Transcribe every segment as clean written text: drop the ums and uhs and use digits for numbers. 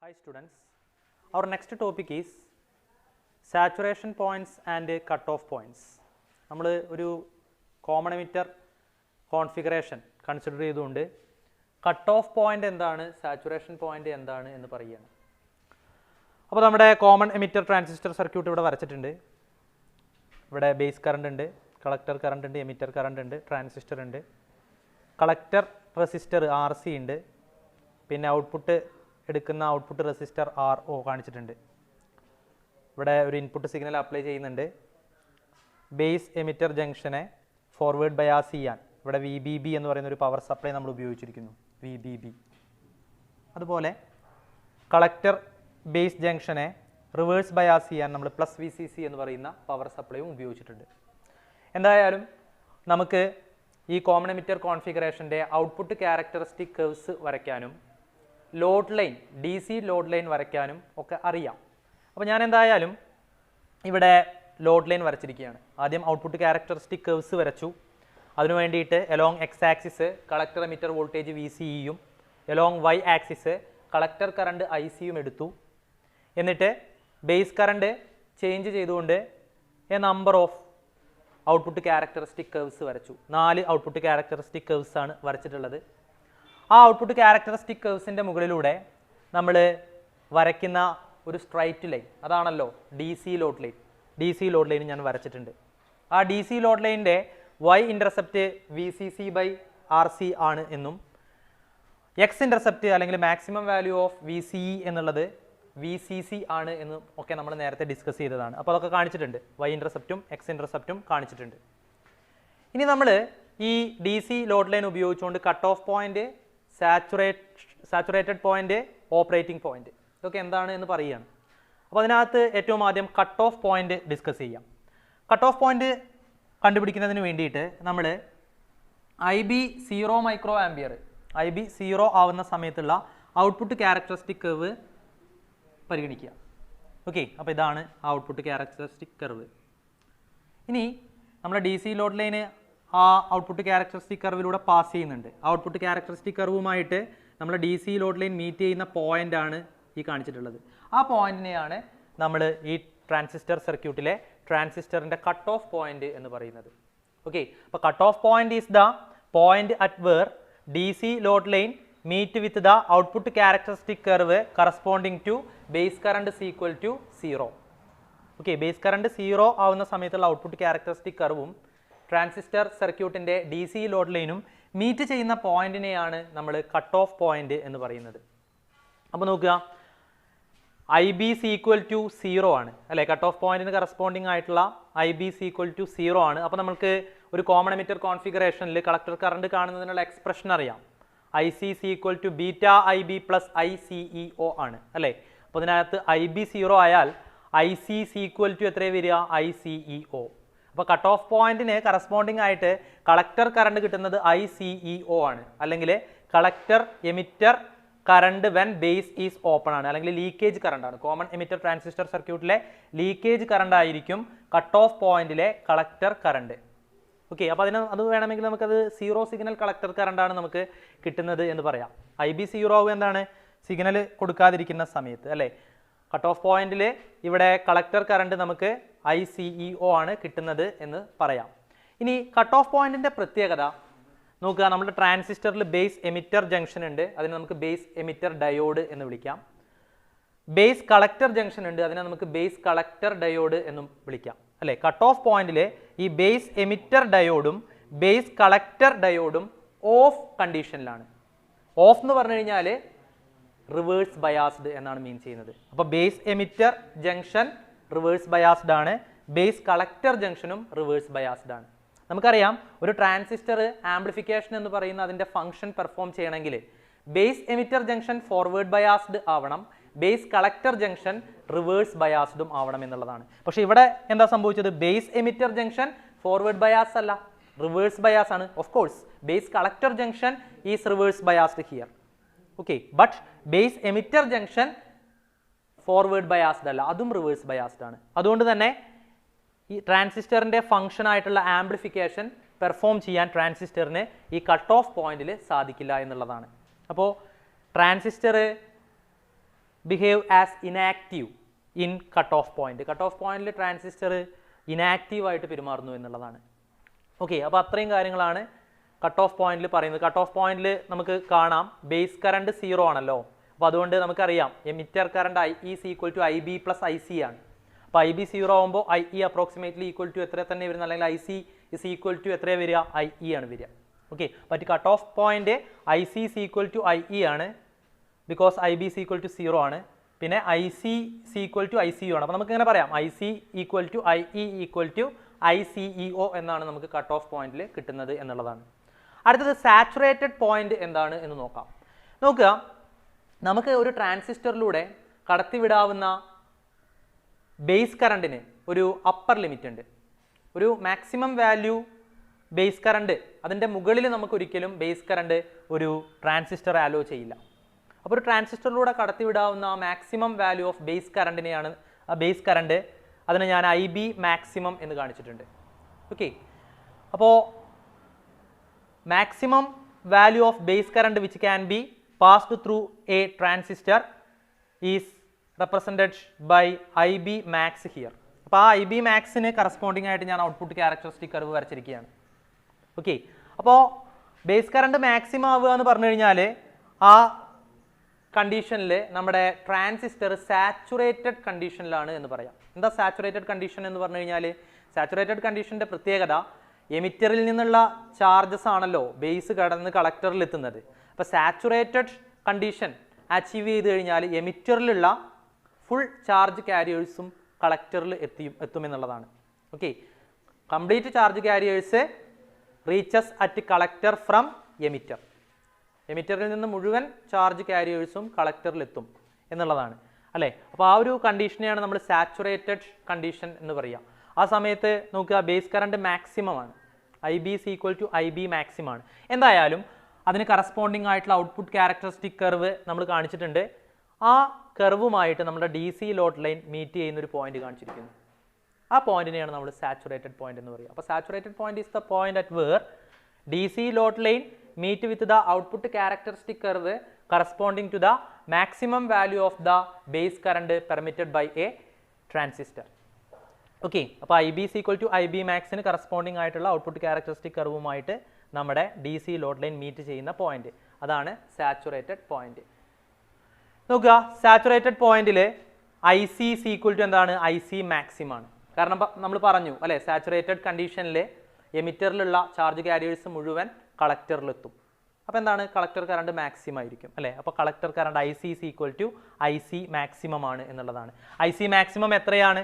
Hi students, our next topic is saturation points and cutoff points. നമ്മൾ ഒരു common emitter configuration consider ചെയ്തുകൊണ്ട് cut off point എന്താണ്, saturation point എന്താണ് എന്ന് പറയുകയാണ്. അപ്പോൾ നമ്മുടെ കോമൺ എമിറ്റർ ട്രാൻസിസ്റ്റർ സർക്യൂട്ട് ഇവിടെ വരച്ചിട്ടുണ്ട്. ഇവിടെ ബേസ് കറണ്ട് ഉണ്ട്, കളക്ടർ കറണ്ട് ഉണ്ട്, എമിറ്റർ കറണ്ട് ഉണ്ട്, ട്രാൻസിസ്റ്റർ ഉണ്ട്, കളക്ടർ റെസിസ്റ്റർ RC ഉണ്ട്, പിന്നെ ഔട്ട്പുട്ട് എടുക്കുന്ന ഔട്ട്പുട്ട് റെസിസ്റ്റർ RO കാണിച്ചിട്ടുണ്ട്. ഇവിടെ ഒരു ഇൻപുട്ട് സിഗ്നൽ അപ്ലൈ ചെയ്യുന്നുണ്ട്. ബേസ് എമിറ്റർ ജംഗ്ഷനെ ഫോർവേഡ് ബയാസ് ചെയ്യാൻ ഇവിടെ VBB എന്ന് പറയുന്ന ഒരു പവർ സപ്ലൈ നമ്മൾ ഉപയോഗിച്ചിരിക്കുന്നു, VBB. അതുപോലെ കളക്ടർ ബേസ് ജംഗ്ഷനെ റിവേഴ്സ് ബയാസ് ചെയ്യാൻ നമ്മൾ +VCC എന്ന് പറയുന്ന പവർ സപ്ലൈയും ഉപയോഗിച്ചിട്ടുണ്ട്. എന്തായാലും നമുക്ക് ഈ കോമൺ എമിറ്റർ കോൺഫിഗറേഷൻ്റെ ഔട്ട്പുട്ട് ക്യാരക്ടറിസ്റ്റിക് കർവ്സ് വരയ്ക്കാനും load line DC load line വരയ്ക്കാനും ഒക്കെ അറിയാം. അപ്പോൾ ഞാൻ എന്തായാലും ഇവിടെ ലോഡ് ലൈൻ വരച്ചിരിക്കുകയാണ്. ആദ്യം ഔട്ട്പുട്ട് ക്യാരക്ടറിസ്റ്റിക് കർവ്സ് വരച്ചു. അതിനു വേണ്ടിയിട്ട് along X axis collector emitter voltage VCEയും along Y axis collector current ICയും എടുത്തു. എന്നിട്ട് ബേസ് കറണ്ട് ചേഞ്ച് ചെയ്തുകൊണ്ട് a number of output characteristic curves വരച്ചു. 4 ഔട്ട്പുട്ട് ക്യാരക്ടറിസ്റ്റിക് കർവ്സ് ആണ് വരച്ചിട്ടുള്ളത്. ആ ഔട്ട്പുട്ട് ക്യാരക്ടറിസ്റ്റിക് കർവ്സിൻ്റെ മുകളിലൂടെ നമ്മൾ വരയ്ക്കുന്ന ഒരു സ്ട്രൈറ്റ് ലൈൻ, അതാണല്ലോ DC load line. DC load line ഞാൻ വരച്ചിട്ടുണ്ട്. ആ DC ലോഡ് ലൈനിൻ്റെ Y ഇൻ്റർസെപ്റ്റ് VCC/RC ആണ് എന്നും X ഇൻ്റർസെപ്റ്റ് അല്ലെങ്കിൽ മാക്സിമം വാല്യൂ ഓഫ് VCE എന്നുള്ളത് VCC ആണ് എന്നും ഒക്കെ നമ്മൾ നേരത്തെ ഡിസ്കസ് ചെയ്തതാണ്. അപ്പോൾ അതൊക്കെ കാണിച്ചിട്ടുണ്ട്. Y ഇൻ്റർസെപ്റ്റും X ഇൻ്റർസെപ്റ്റും കാണിച്ചിട്ടുണ്ട്. ഇനി നമ്മൾ ഈ DC ലോഡ് ലൈൻ ഉപയോഗിച്ചുകൊണ്ട് cut off point, saturated point, operating point ഇതൊക്കെ എന്താണ് എന്ന് പറയുകയാണ്. അപ്പോൾ അതിനകത്ത് ഏറ്റവും ആദ്യം കട്ട് ഓഫ് പോയിന്റ് ഡിസ്കസ് ചെയ്യാം. കട്ട് ഓഫ് പോയിന്റ് കണ്ടുപിടിക്കുന്നതിന് വേണ്ടിയിട്ട് നമ്മൾ IB 0 മൈക്രോ ആംപിയർ, IB 0 ആവുന്ന സമയത്തുള്ള ഔട്ട്പുട്ട് ക്യാരക്ടറിസ്റ്റിക് കർവ് പരിഗണിക്കുക. ഓക്കെ, അപ്പോൾ ഇതാണ് ഔട്ട്പുട്ട് ക്യാരക്ടറിസ്റ്റിക് കർവ്. ഇനി നമ്മുടെ DC ലോഡ് ലൈന് ആ ഔട്ട്പുട്ട് ക്യാരക്ടറിസ്റ്റിക് കർവിലൂടെ പാസ് ചെയ്യുന്നുണ്ട്. ഔട്ട്പുട്ട് ക്യാരക്ടറിസ്റ്റിക് കർവുമായിട്ട് നമ്മൾ DC ലോഡ് ലൈൻ മീറ്റ് ചെയ്യുന്ന പോയിന്റ് ആണ് ഈ കാണിച്ചിട്ടുള്ളത്. ആ പോയിന്റിനെയാണ് നമ്മൾ ഈ ട്രാൻസിസ്റ്റർ സർക്യൂട്ടിലെ ട്രാൻസിസ്റ്ററിൻ്റെ കട്ട് ഓഫ് പോയിന്റ് എന്ന് പറയുന്നത്. ഓക്കെ, അപ്പോൾ cut off point is the point at where DC load line meet with the output characteristic curve corresponding to base current equal to 0. Okay, base current 0 ആവുന്ന സമയത്തുള്ള output characteristic കർവും transistor സർക്യൂട്ടിൻ്റെ DC load ലൈനും meet ചെയ്യുന്ന പോയിന്റിനെയാണ് നമ്മൾ cut off point എന്ന് പറയുന്നത്. അപ്പോൾ നോക്കുക, IB ഈക്വൽ ടു 0 ആണ് അല്ലേ, കട്ട് ഓഫ് പോയിന്റിന് കറസ്പോണ്ടിങ് ആയിട്ടുള്ള IB ഈക്വൽ ടു 0 ആണ്. അപ്പോൾ നമുക്ക് ഒരു കോമൺ എമിറ്റർ കോൺഫിഗറേഷനിൽ കളക്ടർ കറണ്ട് കാണുന്നതിനുള്ള എക്സ്പ്രഷൻ അറിയാം. IC equal to βIB plus ICEO ആണ് അല്ലേ. അപ്പോൾ അതിനകത്ത് IB 0 ആയാൽ IC ഈക്വൽ ടു എത്രയാണ് വരിക, ICEO. അപ്പോൾ കട്ട് ഓഫ് പോയിന്റിന് കറസ്പോണ്ടിങ് ആയിട്ട് കളക്ടർ കറണ്ട് കിട്ടുന്നത് ICEO ആണ്, അല്ലെങ്കിൽ collector emitter current when base is open ആണ്, അല്ലെങ്കിൽ ലീക്കേജ് കറണ്ട് ആണ്. കോമൺ എമിറ്റർ ട്രാൻസിസ്റ്റർ സർക്യൂട്ടിലെ ലീക്കേജ് കറണ്ട് ആയിരിക്കും കട്ട് ഓഫ് പോയിന്റിലെ കളക്ടർ കറണ്ട്. ഓക്കെ, അപ്പോൾ അത് വേണമെങ്കിൽ നമുക്കത് 0 സിഗ്നൽ കളക്ടർ കറണ്ടാണ് നമുക്ക് കിട്ടുന്നത് എന്ന് പറയാം. IB 0 ആവുക എന്താണ്, സിഗ്നൽ കൊടുക്കാതിരിക്കുന്ന സമയത്ത് അല്ലേ. കട്ട് ഓഫ് പോയിന്റിൽ ഇവിടെ കളക്ടർ കറണ്ട് നമുക്ക് ICEO ആണ് കിട്ടുന്നത് എന്ന് പറയാം. ഇനി കട്ട് ഓഫ് പോയിന്റിൻ്റെ പ്രത്യേകത നോക്കുക. നമ്മുടെ ട്രാൻസിസ്റ്ററിൽ ബേസ് എമിറ്റർ ജംഗ്ഷൻ ഉണ്ട്, അതിനെ നമുക്ക് ബേസ് എമിറ്റർ ഡയോഡ് എന്ന് വിളിക്കാം. ബേസ് കളക്ടർ ജംഗ്ഷൻ ഉണ്ട്, അതിനെ നമുക്ക് ബേസ് കളക്ടർ ഡയോഡ് എന്നും വിളിക്കാം അല്ലേ. കട്ട് ഓഫ് പോയിന്റിൽ ഈ ബേസ് എമിറ്റർ ഡയോഡും ബേസ് കളക്ടർ ഡയോഡും ഓഫ് കണ്ടീഷനിലാണ്. ഓഫ് എന്ന് പറഞ്ഞു കഴിഞ്ഞാൽ റിവേഴ്സ് ബയാസ്ഡ് എന്നാണ് മീൻ ചെയ്യുന്നത്. അപ്പോൾ base emitter junction reverse biased ആണ്, ബേസ് കളക്ടർ ജംഗ്ഷനും റിവേഴ്സ് ബയാസ്ഡ് ആണ്. നമുക്കറിയാം, ഒരു ട്രാൻസിസ്റ്റർ ആംപ്ലിഫിക്കേഷൻ എന്ന് പറയുന്ന അതിൻ്റെ ഫംഗ്ഷൻ പെർഫോം ചെയ്യണമെങ്കിൽ base emitter junction forward biased ആവണം, ബേസ് കളക്ടർ ജംഗ്ഷൻ റിവേഴ്സ് ബയാസ്ഡും ആവണം എന്നുള്ളതാണ്. പക്ഷേ ഇവിടെ എന്താ സംഭവിച്ചത്, base emitter junction forward bias അല്ല, റിവേഴ്സ് ബയാസ് ആണ്. Of course base collector junction is reverse biased here. Okay, but base emitter junction forward biased അല്ല, അതും റിവേഴ്സ് ബയാസ്ഡ് ആണ്. അതുകൊണ്ട് തന്നെ ഈ ട്രാൻസിസ്റ്ററിൻ്റെ ഫംഗ്ഷൻ ആയിട്ടുള്ള ആംപ്ലിഫിക്കേഷൻ പെർഫോം ചെയ്യാൻ ട്രാൻസിസ്റ്ററിന് ഈ കട്ട് ഓഫ് പോയിന്റിൽ സാധിക്കില്ല എന്നുള്ളതാണ്. അപ്പോൾ transistor behave as inactive in cut off point. Cut off പോയിന്റിൽ ട്രാൻസിസ്റ്റർ ഇനാക്റ്റീവായിട്ട് പെരുമാറുന്നു എന്നുള്ളതാണ്. ഓക്കെ, അപ്പോൾ അത്രയും കാര്യങ്ങളാണ് കട്ട് ഓഫ് പോയിന്റിൽ പറയുന്നത്. കട്ട് ഓഫ് പോയിന്റിൽ നമുക്ക് കാണാം ബേസ് കറണ്ട് 0 ആണല്ലോ. അപ്പോൾ അതുകൊണ്ട് നമുക്കറിയാം emitter current I is equal to I B plus I C ആണ്. അപ്പോൾ ഐ ബി 0 ആകുമ്പോൾ I E approximately equal to എത്ര തന്നെ വരുന്നത്, അല്ലെങ്കിൽ I C is equal to എത്രയാണ് വരിക, ഐ ഇ ആണ് വരിക. Okay, but cut off point I C is equal to I E ആണ്, because I B is equal to 0 ആണ്. പിന്നെ I C is equal to I C U ആണ്. അപ്പോൾ നമുക്ക് ഇങ്ങനെ പറയാം I C equal to I E equal to I C E O എന്നാണ് നമുക്ക് കട്ട് ഓഫ് പോയിന്റിൽ കിട്ടുന്നത് എന്നുള്ളതാണ്. അടുത്തത് സാച്ചുറേറ്റഡ് പോയിന്റ് എന്താണ് എന്ന് നോക്കാം. നോക്കുക, നമുക്ക് ഒരു ട്രാൻസിസ്റ്ററിലൂടെ കടത്തിവിടാവുന്ന ബേസ് കറണ്ടിന് ഒരു അപ്പർ ലിമിറ്റ് ഉണ്ട്. ഒരു മാക്സിമം വാല്യൂ ബേസ് കറണ്ട്, അതിൻ്റെ മുകളിൽ നമുക്കൊരിക്കലും ബേസ് കറണ്ട് ഒരു ട്രാൻസിസ്റ്റർ അലോ ചെയ്യില്ല. അപ്പോൾ ഒരു ട്രാൻസിസ്റ്ററിലൂടെ കടത്തിവിടാവുന്ന മാക്സിമം വാല്യൂ ഓഫ് ബേസ് കറണ്ടിനെയാണ് ബേസ് കറണ്ട്, അതിന് ഞാൻ ഐ ബി മാക്സിമം എന്ന് കാണിച്ചിട്ടുണ്ട്. ഓക്കെ, അപ്പോൾ maximum value of base current which can be passed through a transistor is represented by I B max here. അപ്പോൾ ആ ഐ ബി മാക്സിന് corresponding ആയിട്ട് ഞാൻ ഔട്ട്പുട്ട് ക്യാരക്ടറിസ്റ്റിക് കർവ് വരച്ചിരിക്കുകയാണ്. ഓക്കെ, അപ്പോൾ ബേസ് കറണ്ട് മാക്സിമം ആവുക എന്ന് പറഞ്ഞു കഴിഞ്ഞാൽ ആ കണ്ടീഷനിൽ നമ്മുടെ ട്രാൻസിസ്റ്റർ സാച്ചുറേറ്റഡ് കണ്ടീഷനിലാണ് എന്ന് പറയാം. എന്താ സാച്ചുറേറ്റഡ് കണ്ടീഷൻ എന്ന് പറഞ്ഞു കഴിഞ്ഞാൽ, സാച്ചുറേറ്റഡ് കണ്ടീഷൻ്റെ പ്രത്യേകത എമിറ്ററിൽ നിന്നുള്ള ചാർജസ് ആണല്ലോ ബേസ് കടന്ന് കളക്ടറിൽ എത്തുന്നത്. അപ്പോൾ സാച്ചുറേറ്റഡ് കണ്ടീഷൻ അച്ചീവ് ചെയ്ത് കഴിഞ്ഞാൽ എമിറ്ററിലുള്ള ഫുൾ ചാർജ് ക്യാരിയേഴ്സും കളക്ടറിൽ എത്തുമെന്നുള്ളതാണ്. Okay, complete charge carriers reaches at collector from emitter. എമിറ്ററിൽ നിന്ന് മുഴുവൻ ചാർജ് ക്യാരിയേഴ്സും കളക്ടറിൽ എത്തും എന്നുള്ളതാണ് അല്ലേ. അപ്പോൾ ആ ഒരു കണ്ടീഷനെയാണ് നമ്മൾ സാച്ചുറേറ്റഡ് കണ്ടീഷൻ എന്ന് പറയുക. ആ സമയത്ത് നോക്കുക ബേസ് കറണ്ട് മാക്സിമം ആണ്, I B is equal to I B maximum ആണ്. എന്തായാലും അതിന് കറസ്പോണ്ടിങ് ആയിട്ടുള്ള ഔട്ട്പുട്ട് ക്യാരക്ടറിസ്റ്റിക് കർവ് നമ്മൾ കാണിച്ചിട്ടുണ്ട്. ആ കർവുമായിട്ട് നമ്മുടെ D C load line meet ചെയ്യുന്നൊരു പോയിന്റ് കാണിച്ചിരിക്കുന്നു. ആ പോയിന്റിനെയാണ് നമ്മൾ സാച്ചുറേറ്റഡ് പോയിന്റ് എന്ന് പറയുക. അപ്പോൾ saturated point is the point at where D C load line meet with the output characteristic curve corresponding to the maximum value of the base current permitted by a transistor. Okay, അപ്പോൾ I B is equal to I B മാക്സിന് corresponding ആയിട്ടുള്ള output characteristic കർവുമായിട്ട് നമ്മുടെ D C load line meet ചെയ്യുന്ന point, അതാണ് saturated point. നോക്കുക, saturated പോയിന്റിൽ I C is equal to എന്താണ്, ഐ സി മാക്സിമം ആണ്. കാരണം നമ്മൾ പറഞ്ഞു അല്ലേ, സാച്ചുറേറ്റഡ് കണ്ടീഷനിൽ എമിറ്ററിലുള്ള ചാർജ് ക്യാരിയേഴ്സ് മുഴുവൻ കളക്ടറിലെത്തും. അപ്പോൾ എന്താണ്, കളക്ടർ കറണ്ട് മാക്സിമം ആയിരിക്കും അല്ലേ. അപ്പോൾ collector current I C is equal to I C maximum ആണ് എന്നുള്ളതാണ്. ഐ സി മാക്സിമം എത്രയാണ്,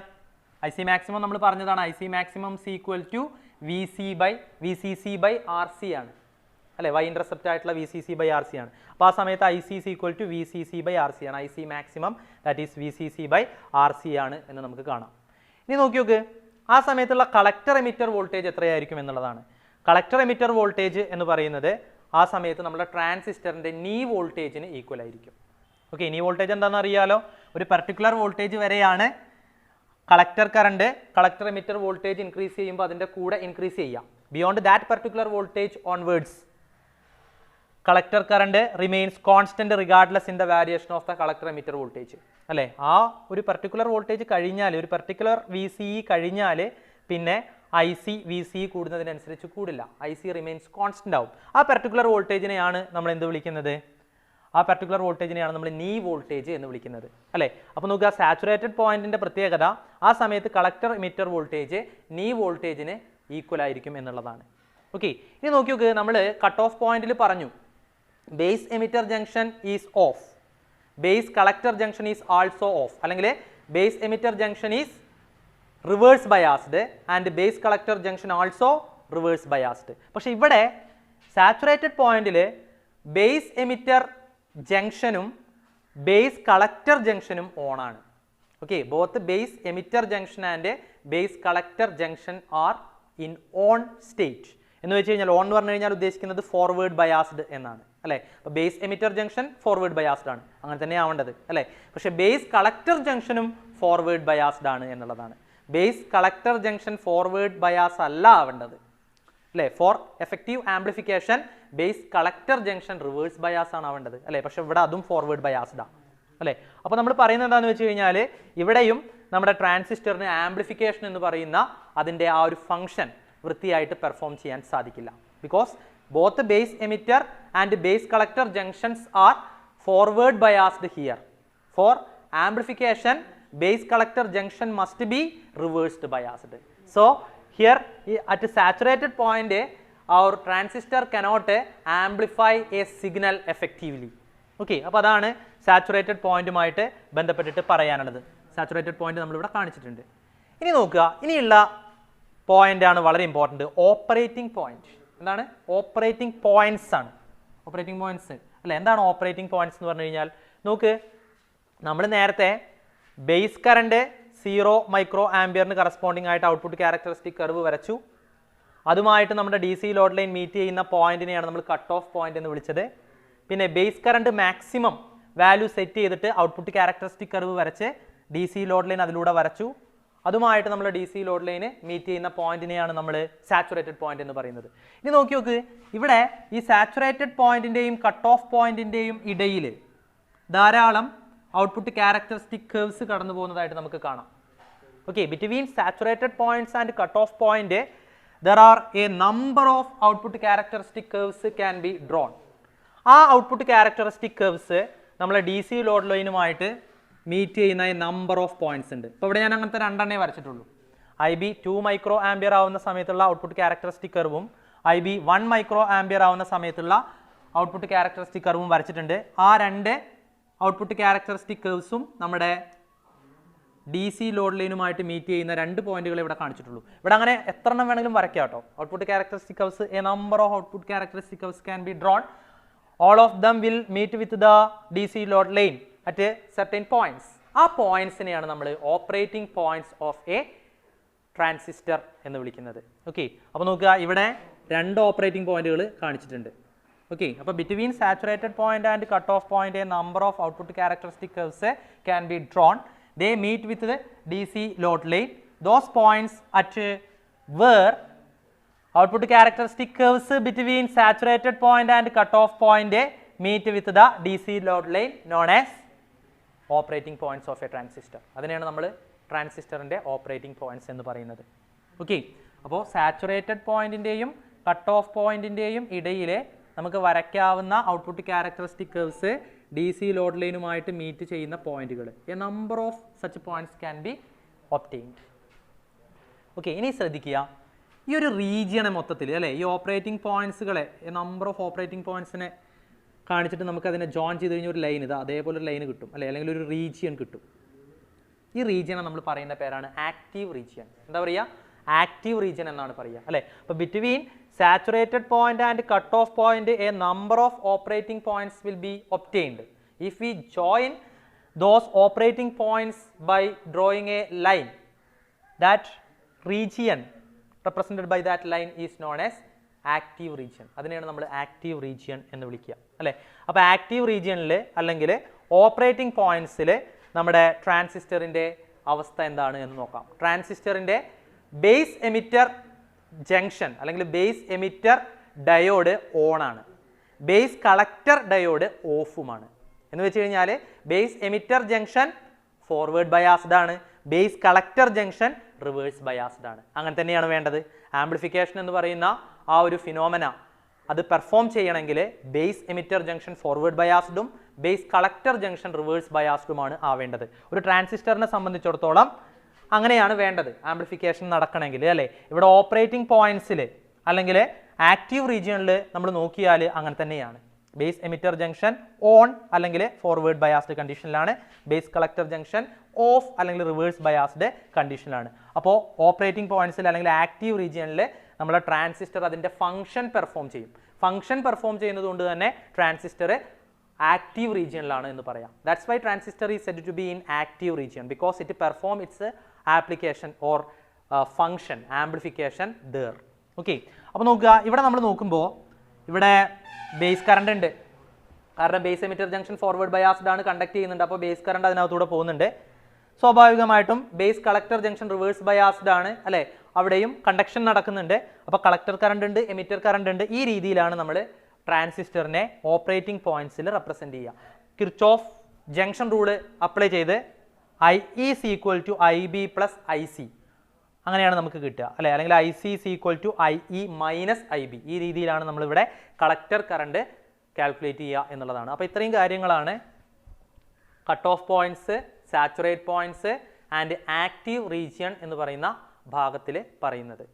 ഐ സി മാക്സിമം നമ്മൾ പറഞ്ഞതാണ്, I C maximum is equal to V C C by R C ആണ് അല്ലേ. വൈ ഇൻ്റർസെപ്റ്റ് ആയിട്ടുള്ള V C C by R C ആണ്. അപ്പോൾ ആ സമയത്ത് I C is equal to V C C by R C ആണ്. I C maximum that is V C C by R C ആണ് എന്ന് നമുക്ക് കാണാം. ഇനി നോക്കി നോക്ക്, ആ സമയത്തുള്ള കളക്ടർ എമിറ്റർ വോൾട്ടേജ് എത്രയായിരിക്കും എന്നുള്ളതാണ്. കളക്ടർ എമിറ്റർ വോൾട്ടേജ് എന്ന് പറയുന്നത് ആ സമയത്ത് നമ്മുടെ ട്രാൻസിസ്റ്ററിൻ്റെ നീ വോൾട്ടേജിന് ഈക്വൽ ആയിരിക്കും. ഓക്കെ, നീ വോൾട്ടേജ് എന്താണെന്ന് അറിയാലോ, ഒരു പർട്ടിക്കുലർ വോൾട്ടേജ് വരെയാണ് collector current. Collector emitter voltage increase ചെയ്യുമ്പോൾ അതിൻ്റെ കൂടെ ഇൻക്രീസ് ചെയ്യാം. Beyond that particular voltage onwards collector current remains constant regardless in the variation of the collector emitter voltage അല്ലേ. ആ ഒരു പർട്ടിക്കുലർ വോൾട്ടേജ് കഴിഞ്ഞാൽ, ഒരു പർട്ടിക്കുലർ വി സി കഴിഞ്ഞാൽ പിന്നെ ഐ സി വി സി കൂടുന്നതിനനുസരിച്ച് കൂടില്ല, ഐ സി റിമെയിൻസ് കോൺസ്റ്റന്റ് ആവും. ആ പർട്ടിക്കുലർ വോൾട്ടേജിനെയാണ് നമ്മൾ എന്ത് വിളിക്കുന്നത്, ആ പർട്ടിക്കുലർ വോൾട്ടേജിനെയാണ് നമ്മൾ നീ വോൾട്ടേജ് എന്ന് വിളിക്കുന്നത് അല്ലേ. അപ്പോൾ നോക്കുക, സാച്ചുറേറ്റഡ് പോയിന്റിന്റെ പ്രത്യേകത ആ സമയത്ത് കളക്ടർ എമിറ്റർ വോൾട്ടേജ് നീ വോൾട്ടേജിന് ഈക്വൽ ആയിരിക്കും എന്നുള്ളതാണ്. ഓക്കെ, ഇനി നോക്കി നോക്ക്, നമ്മൾ കട്ട് ഓഫ് പോയിന്റിൽ പറഞ്ഞു base emitter junction is off, base collector junction is also off, അല്ലെങ്കിൽ base emitter junction is reverse biased and base collector junction also reverse biased. പക്ഷെ ഇവിടെ സാച്ചുറേറ്റഡ് പോയിന്റിൽ ബേസ് എമിറ്റർ ജംഗ്ഷനും ബേസ് കളക്ടർ ജംഗ്ഷനും on ആണ്. Okay, both base emitter junction and base collector junction are in on state. എന്ന് വെച്ച് കഴിഞ്ഞാൽ on എന്ന് പറഞ്ഞു കഴിഞ്ഞാൽ ഉദ്ദേശിക്കുന്നത് ഫോർവേഡ് ബയാസ്ഡ് എന്നാണ് അല്ലേ. അപ്പോൾ base emitter junction forward biased ആണ്, അങ്ങനെ തന്നെ ആവേണ്ടത് അല്ലേ. പക്ഷേ ബേസ് കളക്ടർ ജംഗ്ഷനും ഫോർവേഡ് ബയാസ്ഡ് ആണ് എന്നുള്ളതാണ്. Base collector junction forward bias അല്ല ആവേണ്ടത് അല്ലേ. For effective amplification base collector junction reverse bias ആണ് ആവേണ്ടത് അല്ലേ. പക്ഷെ ഇവിടെ അതും ഫോർവേഡ് ബയാസ്ഡാണ് അല്ലേ? അപ്പോൾ നമ്മൾ പറയുന്നത് എന്താണെന്ന് വെച്ച് കഴിഞ്ഞാൽ ഇവിടെയും നമ്മുടെ ട്രാൻസിസ്റ്ററിന് ആംപ്ലിഫിക്കേഷൻ എന്ന് പറയുന്ന അതിൻ്റെ ആ ഒരു ഫംഗ്ഷൻ വൃത്തിയായിട്ട് പെർഫോം ചെയ്യാൻ സാധിക്കില്ല. Because both base emitter and base collector junctions are forward biased here. For amplification base collector junction must be reversed biased. So here at saturated point our transistor cannot amplify a signal effectively. Okay, അപ്പോൾ അതാണ് saturated പോയിന്റുമായിട്ട് ബന്ധപ്പെട്ടിട്ട് പറയാനുള്ളത്. Saturated point നമ്മൾ ഇവിടെ കാണിച്ചിട്ടുണ്ട്. ഇനി നോക്കുക, ഇനിയുള്ള പോയിന്റ് ആണ് വളരെ ഇമ്പോർട്ടൻറ്റ്, ഓപ്പറേറ്റിംഗ് പോയിന്റ്. എന്താണ്? ഓപ്പറേറ്റിംഗ് പോയിന്റ്സ് ആണ്. ഓപ്പറേറ്റിംഗ് പോയിന്റ്സ് അല്ലേ? എന്താണ് ഓപ്പറേറ്റിംഗ് പോയിന്റ്സ് എന്ന് പറഞ്ഞു കഴിഞ്ഞാൽ, നോക്ക്, നമ്മൾ നേരത്തെ ബേസ് കറണ്ട് 0 മൈക്രോ ആംപിയറിന് കറസ്പോണ്ടിങ് ആയിട്ട് ഔട്ട്പുട്ട് ക്യാരക്ടറിസ്റ്റിക് കർവ് വരച്ചു. അതുമായിട്ട് നമ്മുടെ DC ലോഡ് ലൈൻ മീറ്റ് ചെയ്യുന്ന പോയിന്റിനെയാണ് നമ്മൾ കട്ട് ഓഫ് പോയിന്റ് എന്ന് വിളിച്ചത്. പിന്നെ base current maximum value set ചെയ്തിട്ട് ഔട്ട്പുട്ട് ക്യാരക്ടറിസ്റ്റിക് കർവ് വരച്ച് DC ലോഡ് ലൈൻ അതിലൂടെ വരച്ചു. അതുമായിട്ട് നമ്മൾ DC ലോഡ് ലൈന് മീറ്റ് ചെയ്യുന്ന പോയിന്റിനെയാണ് നമ്മൾ സാച്ചുറേറ്റഡ് പോയിന്റ് എന്ന് പറയുന്നത്. ഇനി നോക്കി നോക്ക്, ഇവിടെ ഈ സാച്ചുറേറ്റഡ് പോയിന്റിന്റെയും കട്ട് ഓഫ് പോയിന്റിന്റെയും ഇടയിൽ ധാരാളം ഔട്ട്പുട്ട് ക്യാരക്ടറിസ്റ്റിക് കർവ്സ് കടന്നു പോകുന്നതായിട്ട് നമുക്ക് കാണാം. Okay, between saturated points and cut off point there are a number of output characteristic curves can be drawn. ആ ഔട്ട്പുട്ട് ക്യാരക്ടറിസ്റ്റിക് കർവ്സ് നമ്മളെ DC ലോഡ് ലൈനുമായിട്ട് മീറ്റ് ചെയ്യുന്ന നമ്പർ ഓഫ് പോയിന്റ്സ് ഉണ്ട്. ഇപ്പോൾ ഇവിടെ ഞാൻ അങ്ങനത്തെ രണ്ടെണ്ണേ വരച്ചിട്ടുള്ളൂ. IB 2 മൈക്രോ ആംപിയർ ആവുന്ന സമയത്തുള്ള ഔട്ട്പുട്ട് ക്യാരക്ടറിസ്റ്റിക് കർവും IB 1 മൈക്രോ ആംപിയർ ആവുന്ന സമയത്തുള്ള ഔട്ട്പുട്ട് ക്യാരക്ടറിസ്റ്റിക് കർവും വരച്ചിട്ടുണ്ട്. ആ രണ്ട് ഔട്ട്പുട്ട് ക്യാരക്ടറിസ്റ്റിക് കർവ്സും നമ്മുടെ DC ലോഡ് ലൈനുമായിട്ട് മീറ്റ് ചെയ്യുന്ന രണ്ട് പോയിന്റുകൾ ഇവിടെ കാണിച്ചിട്ടുള്ളൂ. ഇവിടെ അങ്ങനെ എത്ര എണ്ണം വേണമെങ്കിലും വരയ്ക്കാം കേട്ടോ. Output characteristic curves, A number of output characteristic curves can be drone. All of them will meet with the DC load line at a certain points. ആ പോയിന്റ്സിനെയാണ് നമ്മൾ operating points of A transistor എന്ന് വിളിക്കുന്നത്. Okay, അപ്പോൾ നോക്കുക, ഇവിടെ രണ്ട് operating പോയിന്റുകൾ കാണിച്ചിട്ടുണ്ട്. Okay, അപ്പോൾ between saturated point and cut off point a number of output characteristic curves can be drawn. They meet with the DC load line. Those points at where output characteristic curves between saturated point and cut off point meet with the DC load line known as operating points of a transistor. അതിനെയാണ് നമ്മൾ ട്രാൻസിസ്റ്ററിൻ്റെ operating points എന്ന് പറയുന്നത്. Okay, അപ്പോൾ saturated പോയിന്റിൻ്റെയും cut off പോയിന്റിൻ്റെയും ഇടയിലെ നമുക്ക് വരയ്ക്കാവുന്ന output characteristic curves DC load ലൈനുമായിട്ട് മീറ്റ് ചെയ്യുന്ന പോയിന്റുകൾ, a number of such points can be obtained. Okay, ഇനി ശ്രദ്ധിക്കുക, ഈ ഒരു റീജിയനെ മൊത്തത്തിൽ അല്ലേ, ഈ ഓപ്പറേറ്റിംഗ് പോയിന്റ്സുകളെ, എ നമ്പർ ഓഫ് ഓപ്പറേറ്റിംഗ് പോയിന്റ്സിനെ കാണിച്ചിട്ട് നമുക്ക് അതിനെ ജോയിൻ ചെയ്ത് കഴിഞ്ഞാൽ ഒരു ലൈൻ, ഇത് അതേപോലെ ഒരു ലൈൻ കിട്ടും അല്ലേ, അല്ലെങ്കിൽ ഒരു റീജിയൻ കിട്ടും. ഈ റീജിയനെ നമ്മൾ പറയുന്ന പേരാണ് ആക്റ്റീവ് റീജിയൻ. എന്താ പറയുക? ആക്റ്റീവ് റീജിയൻ എന്നാണ് പറയുക അല്ലേ. അപ്പോൾ between saturated point and cut off point a number of operating points will be obtained. If we join those operating points by drawing a line, that region represented by that line is known as active region. അതിനെയാണ് നമ്മൾ active region എന്ന് വിളിക്കുക അല്ലേ. അപ്പോൾ active റീജിയനിൽ അല്ലെങ്കിൽ operating പോയിന്റ്സിൽ നമ്മുടെ ട്രാൻസിസ്റ്ററിൻ്റെ അവസ്ഥ എന്താണ് എന്ന് നോക്കാം. ട്രാൻസിസ്റ്ററിൻ്റെ ബേസ് എമിറ്റർ ജംഗ്ഷൻ അല്ലെങ്കിൽ ബേസ് എമിറ്റർ ഡയോഡ് ഓൺ ആണ്, ബേസ് കളക്ടർ ഡയോഡ് ഓഫുമാണ്. എന്ന് വെച്ച് കഴിഞ്ഞാൽ base emitter junction forward biased ആണ്, base collector junction reverse biased ആണ്. അങ്ങനെ തന്നെയാണ് വേണ്ടത്. ആംപ്ലിഫിക്കേഷൻ എന്ന് പറയുന്ന ആ ഒരു ഫിനോമന അത് പെർഫോം ചെയ്യണമെങ്കിൽ ബേസ് എമിറ്റർ ജംഗ്ഷൻ ഫോർവേഡ് ബയാസ്ഡും ബേസ് കളക്ടർ ജംഗ്ഷൻ റിവേഴ്സ് ബയാസ്ഡുമാണ് ആവേണ്ടത്. ഒരു ട്രാൻസിസ്റ്ററിനെ സംബന്ധിച്ചിടത്തോളം അങ്ങനെയാണ് വേണ്ടത് ആംപ്ലിഫിക്കേഷൻ നടക്കണമെങ്കിൽ അല്ലേ. ഇവിടെ ഓപ്പറേറ്റിംഗ് പോയിന്റ്സിൽ അല്ലെങ്കിൽ ആക്റ്റീവ് റീജിയണിൽ നമ്മൾ നോക്കിയാൽ അങ്ങനെ തന്നെയാണ്. ബേസ് എമിറ്റർ ജംഗ്ഷൻ ഓൺ അല്ലെങ്കിൽ ഫോർവേഡ് ബയാസ്ഡ് കണ്ടീഷനിലാണ്, ബേസ് കളക്ടർ ജംഗ്ഷൻ ഓഫ് അല്ലെങ്കിൽ റിവേഴ്സ് ബയാസ്ഡ് കണ്ടീഷനിലാണ്. അപ്പോൾ ഓപ്പറേറ്റിംഗ് പോയിന്റ്സിൽ അല്ലെങ്കിൽ ആക്റ്റീവ് റീജിയണിൽ നമ്മുടെ ട്രാൻസിസ്റ്റർ അതിൻ്റെ ഫംഗ്ഷൻ പെർഫോം ചെയ്യും. ഫംഗ്ഷൻ പെർഫോം ചെയ്യുന്നത് കൊണ്ട് തന്നെ ട്രാൻസിസ്റ്റർ ആക്റ്റീവ് റീജിയനിലാണ് എന്ന് പറയാം. That's why transistor is said to be in active region because it perform its application or function amplification there. Okay, അപ്പോൾ നോക്കുക, ഇവിടെ നമ്മൾ നോക്കുമ്പോൾ ഇവിടെ ബേസ് കറണ്ട് ഉണ്ട്. കാരണം base emitter junction forward biased ആണ്, കണ്ടക്ട് ചെയ്യുന്നുണ്ട്. അപ്പോൾ ബേസ് കറണ്ട് അതിനകത്തൂടെ പോകുന്നുണ്ട്. സ്വാഭാവികമായിട്ടും base collector junction reverse biased ആണ് അല്ലേ, അവിടെയും കണ്ടക്ഷൻ നടക്കുന്നുണ്ട്. അപ്പോൾ കളക്ടർ കറണ്ട് ഉണ്ട്, എമിറ്റർ കറണ്ട് ഉണ്ട്. ഈ രീതിയിലാണ് നമ്മൾ ട്രാൻസിസ്റ്ററിനെ ഓപ്പറേറ്റിംഗ് പോയിന്റ്സിൽ റെപ്രസെൻറ്റ് ചെയ്യുക. കിർച്ചോഫ് ജംഗ്ഷൻ റൂള് അപ്ലൈ ചെയ്ത് I is equal to I B plus I C അങ്ങനെയാണ് നമുക്ക് കിട്ടുക അല്ലേ, അല്ലെങ്കിൽ I C is equal to I E minus I B. ഈ രീതിയിലാണ് നമ്മളിവിടെ കളക്ടർ കറണ്ട് കാൽക്കുലേറ്റ് ചെയ്യുക എന്നുള്ളതാണ്. അപ്പോൾ ഇത്രയും കാര്യങ്ങളാണ് cut off points, saturate points and active region എന്ന് പറയുന്ന ഭാഗത്തിൽ പറയുന്നത്.